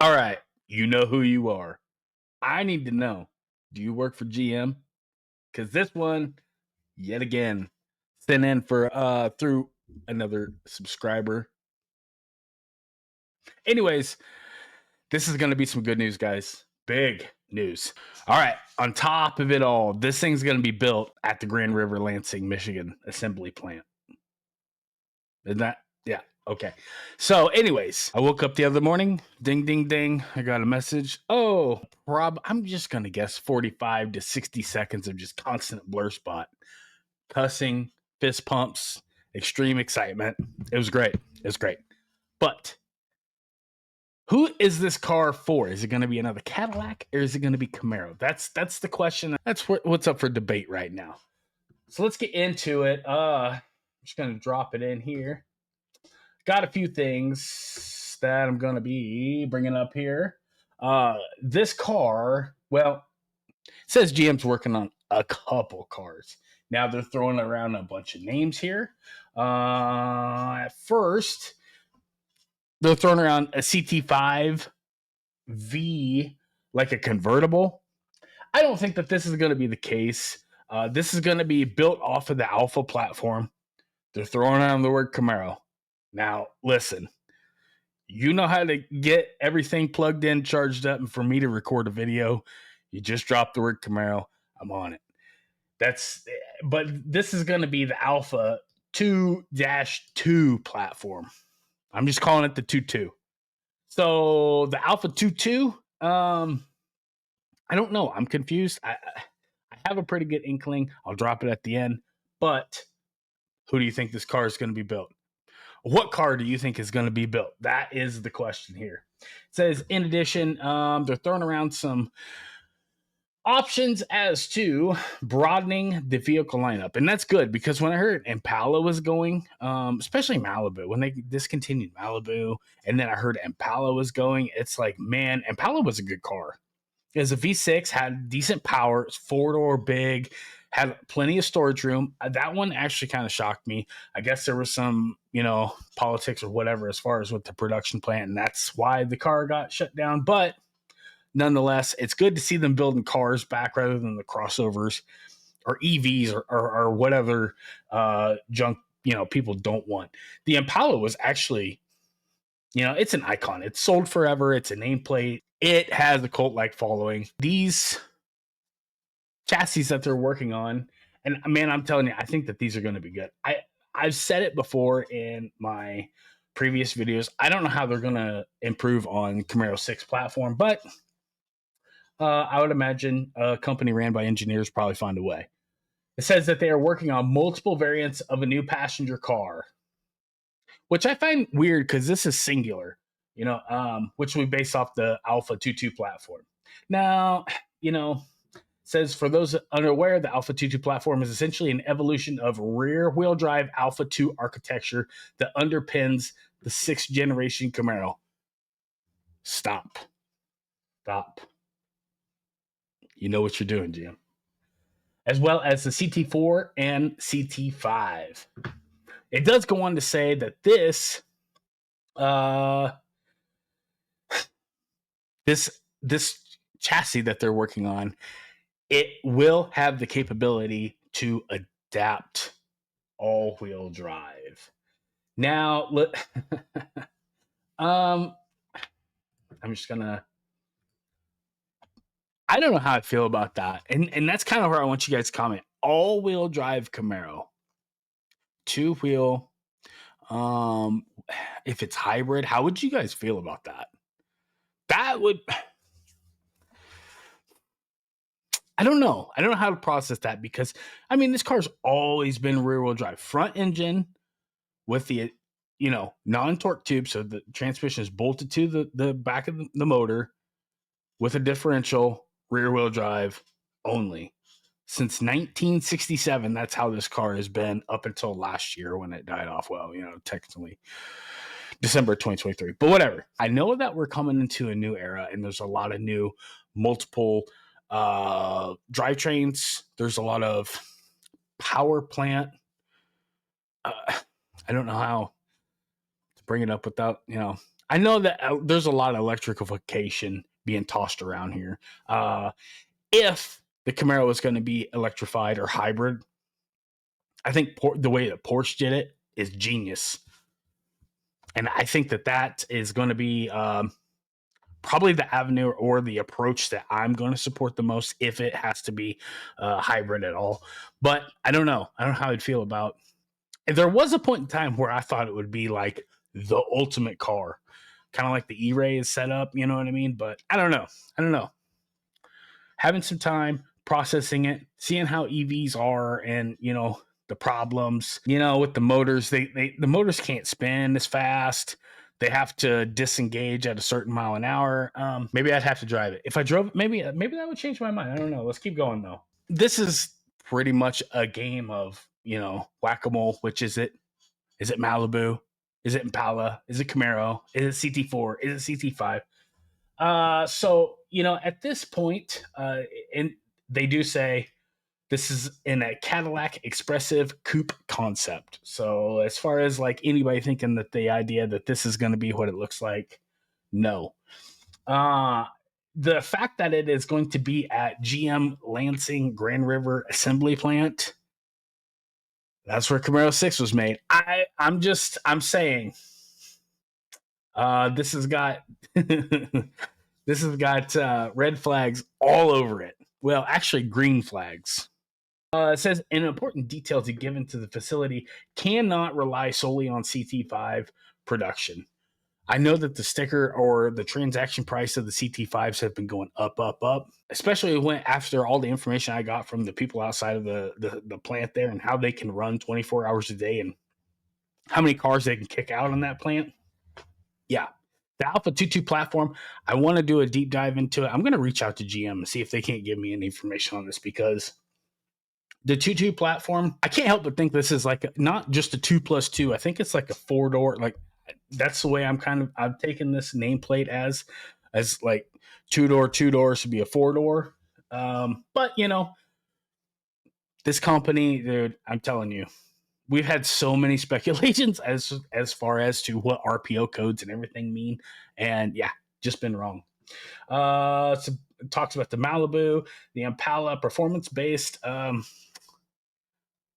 All right, you know who you are. I need to know, do you work for GM? Because this one, yet again, sent in for through another subscriber. Anyways, this is going to be some good news, guys. Big news. All right, on top of it all, this thing's going to be built at the Grand River Lansing, Michigan assembly plant. Isn't that? Yeah. Okay. So, anyways, I woke up the other morning. Ding, ding, ding. I got a message. Oh, I'm just going to guess 45 to 60 seconds of just constant blur spot, cussing, fist pumps, extreme excitement. It was great. It was great. But who is this car for? Is it going to be another Cadillac or is it going to be Camaro? That's the question. That's what's up for debate right now. So let's get into it. I'm just going to drop it in here. Got a few things that I'm going to be bringing up here. This car, well, it says GM's working on a couple cars. Now they're throwing around a bunch of names here. At first, they're throwing around a CT5 V, like a convertible. I don't think that this is going to be the case. This is going to be built off of the Alpha platform. They're throwing around the word Camaro. Now, listen, you know how to get everything plugged in, charged up, and for me to record a video, you just drop the word Camaro. I'm on it. But this is going to be the Alpha 2-2 platform. I'm just calling it the 2.2. So the Alpha 2.2, I don't know. I'm confused. I have a pretty good inkling. I'll drop it at the end. But who do you think this car is going to be built? What car do you think is going to be built? That is the question here. It says, in addition, they're throwing around some options as to broadening the vehicle lineup. And that's good because when I heard Impala was going, especially Malibu, when they discontinued Malibu, and then I heard Impala was going, it's like, man, Impala was a good car. It was a V6, had decent power, it's four-door big, had plenty of storage room. That one actually kind of shocked me. I guess there was some, politics or whatever as far as with the production plant, and that's why the car got shut down. But nonetheless, it's good to see them building cars back rather than the crossovers or EVs or whatever junk, people don't want. The Impala was actually, it's an icon. It's sold forever. It's a nameplate. It has a cult-like following. These chassis that they're working on, and man, I'm telling you, I think that these are going to be good. I've said it before in my previous videos. I don't know how they're going to improve on Camaro 6 platform, but I would imagine a company ran by engineers probably find a way. It says that they are working on multiple variants of a new passenger car, which I find weird because this is singular, which we base off the Alpha 2.2 platform. Now, says for those unaware, the Alpha 2.2 platform is essentially an evolution of rear-wheel drive Alpha 2 architecture that underpins the 6th generation Camaro. Stop. You know what you're doing, Jim. As well as the CT4 and CT5. It does go on to say that this chassis that they're working on, it will have the capability to adapt all-wheel drive. Now, I'm just gonna. I don't know how I feel about that, and that's kind of where I want you guys to comment. All-wheel drive Camaro, two-wheel. If it's hybrid, how would you guys feel about that? That would. I don't know. I don't know how to process that because, this car's always been rear-wheel drive. Front engine with the, non-torque tube, so the transmission is bolted to the back of the motor with a differential, rear-wheel drive only. Since 1967, that's how this car has been up until last year when it died off. Well, technically December 2023. But whatever. I know that we're coming into a new era and there's a lot of new multiple drivetrains. There's a lot of power plant. I don't know how to bring it up without, I know that there's a lot of electrification being tossed around here. If the Camaro is going to be electrified or hybrid, I think the way that Porsche did it is genius. And I think that is going to be probably the avenue or the approach that I'm going to support the most if it has to be hybrid at all. But I don't know. I don't know how I'd feel about. There was a point in time where I thought it would be like the ultimate car, kind of like the E-Ray is set up. You know what I mean? But I don't know. Having some time processing it, seeing how EVs are, and the problems, with the motors. The motors can't spin as fast. They have to disengage at a certain mile an hour. Maybe I'd have to drive it. If I drove it, maybe that would change my mind. I don't know. Let's keep going though. This is pretty much a game of whack-a-mole. Which is it? Is it Malibu? Is it Impala? Is it Camaro? Is it CT4? Is it CT5? So at this point, and they do say this is in a Cadillac Expressive Coupe concept. So as far as like anybody thinking that the idea that this is going to be what it looks like, no. The fact that it is going to be at GM Lansing Grand River Assembly Plant, that's where Camaro 6 was made. I'm saying this has got this has got red flags all over it. Well, actually green flags. It says an important detail to give into the facility cannot rely solely on CT5 production. I know that the sticker or the transaction price of the CT5s have been going up, especially when after all the information I got from the people outside of the plant there and how they can run 24 hours a day and how many cars they can kick out on that plant. Yeah. The Alpha 22 platform, I want to do a deep dive into it. I'm going to reach out to GM and see if they can't give me any information on this, because the 22 platform, I can't help but think this is like not just a 2+2. I think it's like a 4-door. Like that's the way I've taken this nameplate as like 2 doors to be a 4-door. But this company, dude, I'm telling you, we've had so many speculations as far as to what RPO codes and everything mean, and yeah, just been wrong. So it talks about the Malibu, the Impala, performance based.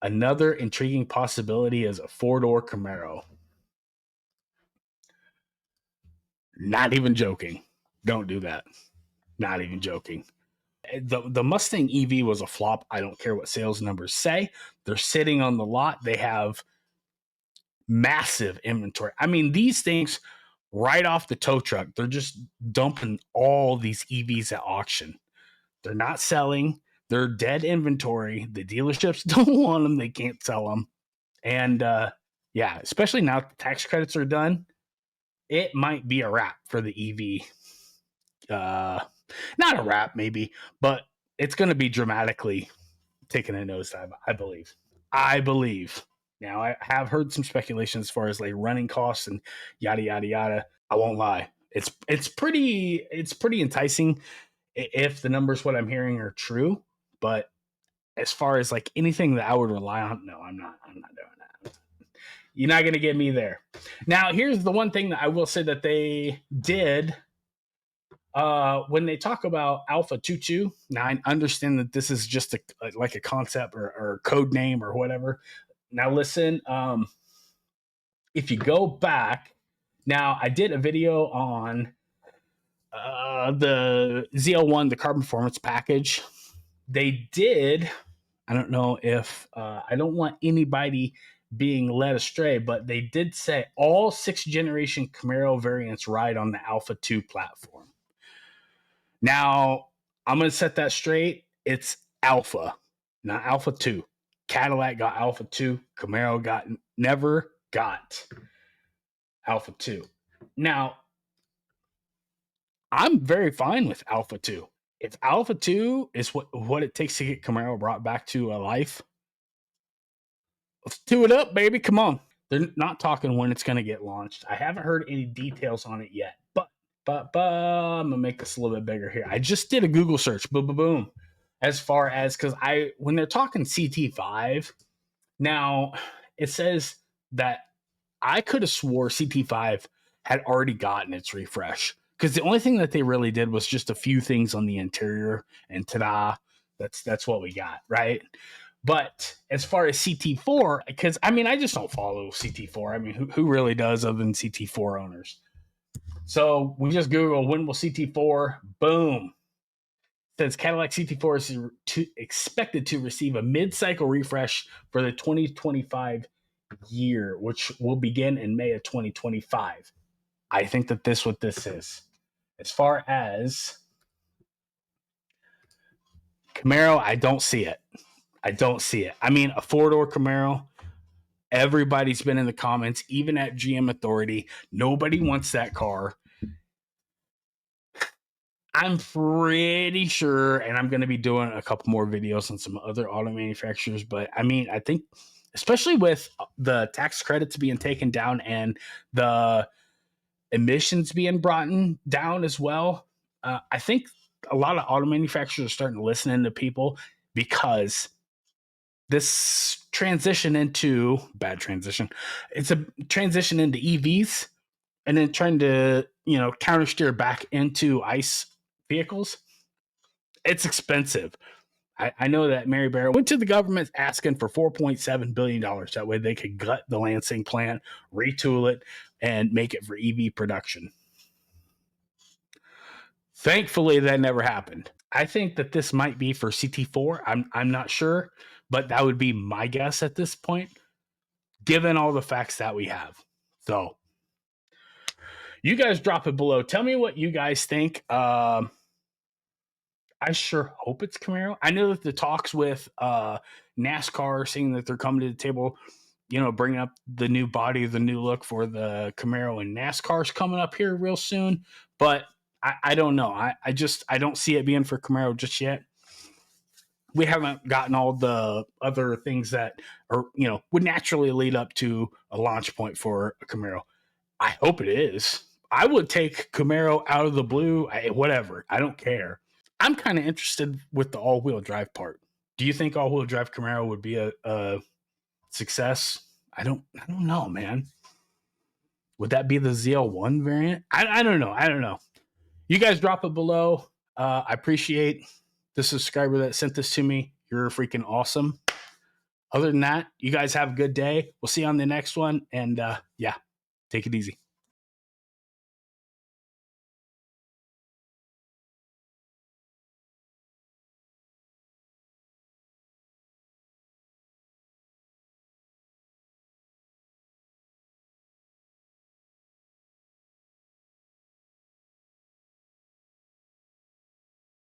Another intriguing possibility is a 4-door Camaro. Not even joking. Don't do that. Not even joking. The Mustang EV was a flop. I don't care what sales numbers say. They're sitting on the lot. They have massive inventory. I mean, these things right off the tow truck, they're just dumping all these EVs at auction. They're not selling. They're dead inventory. The dealerships don't want them. They can't sell them. And yeah, especially now that the tax credits are done, it might be a wrap for the EV. Not a wrap, maybe, but it's going to be dramatically taking a nosedive, I believe. Now, I have heard some speculation as far as like running costs and yada yada yada. I won't lie; it's pretty enticing if the numbers what I'm hearing are true. But as far as like anything that I would rely on, no, I'm not doing that. You're not going to get me there. Now, here's the one thing that I will say that they did. When they talk about Alpha 22, now I understand that this is just like a concept or code name or whatever. Now listen, if you go back, now I did a video on the ZL1, the carbon performance package. They did, I don't know if, I don't want anybody being led astray, but they did say all 6th generation Camaro variants ride on the Alpha 2 platform. Now, I'm going to set that straight. It's Alpha, not Alpha 2. Cadillac got Alpha 2. Camaro never got Alpha 2. Now, I'm very fine with Alpha 2. If Alpha 2 is what it takes to get Camaro brought back to life, let's do it up, baby. Come on. They're not talking when it's going to get launched. I haven't heard any details on it yet, but I'm gonna make this a little bit bigger here. I just did a Google search, boom. As far as because when they're talking CT5, now it says that I could have swore CT5 had already gotten its refresh. Because the only thing that they really did was just a few things on the interior, and ta-da, that's what we got, right? But as far as CT4, because I mean, I just don't follow CT4. I mean, who really does other than CT4 owners? So we just Google when will CT4, boom. Says Cadillac CT4 is expected to receive a mid-cycle refresh for the 2025 year, which will begin in May of 2025. I think that what this is. As far as Camaro, I don't see it. I mean, a four-door Camaro, everybody's been in the comments, even at GM Authority. Nobody wants that car. I'm pretty sure, and I'm going to be doing a couple more videos on some other auto manufacturers, but I mean, I think, especially with the tax credits being taken down and the emissions being brought down as well, I think a lot of auto manufacturers are starting to listen to people, because this transition into bad transition, it's a transition into EVs, and then trying to, counter steer back into ICE vehicles. It's expensive. I know that Mary Barra went to the government asking for $4.7 billion. That way they could gut the Lansing plant, retool it, and make it for EV production. Thankfully, that never happened. I think that this might be for CT4. I'm not sure, but that would be my guess at this point, given all the facts that we have. So you guys drop it below. Tell me what you guys think. I sure hope it's Camaro. I know that the talks with NASCAR, saying that they're coming to the table, bringing up the new body, the new look for the Camaro, and NASCAR's coming up here real soon. But I don't know. I don't see it being for Camaro just yet. We haven't gotten all the other things that are, would naturally lead up to a launch point for a Camaro. I hope it is. I would take Camaro out of the blue, whatever. I don't care. I'm kind of interested with the all-wheel drive part. Do you think all-wheel drive Camaro would be a success? I don't know, man. Would that be the ZL1 variant? I don't know. You guys drop it below. I appreciate the subscriber that sent this to me. You're freaking awesome. Other than that, you guys have a good day. We'll see you on the next one. And yeah, take it easy.